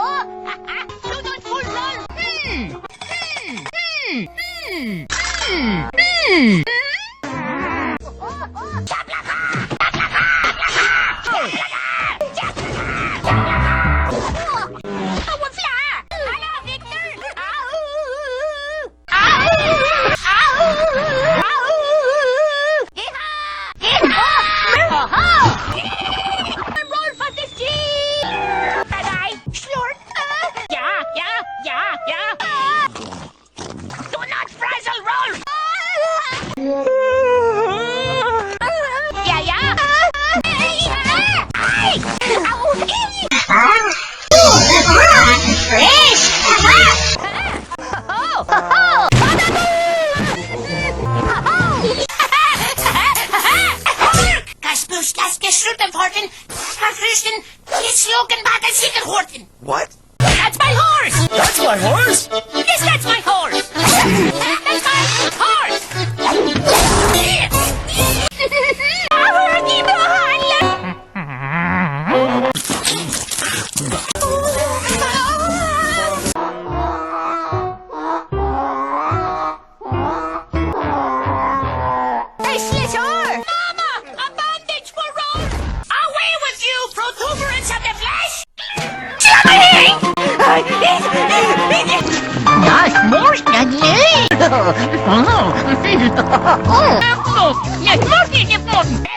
Sunod full roll! Tawag sila! Hala, Victor! Roll for this G! Taday! Short! Yeah! Do not frazzle roll! Yeah! Kaspushkas geschritten worden, verfrischen, geslogen baden sicher worden. What? That's my horse! That's my horse? Yes, that's my horse! That's my horse! Di mahal! Hey, Slither! Mama! A bandage for Ron! Away with you, protuberance of the flesh! Das можно ли? Нет, можно, не можно.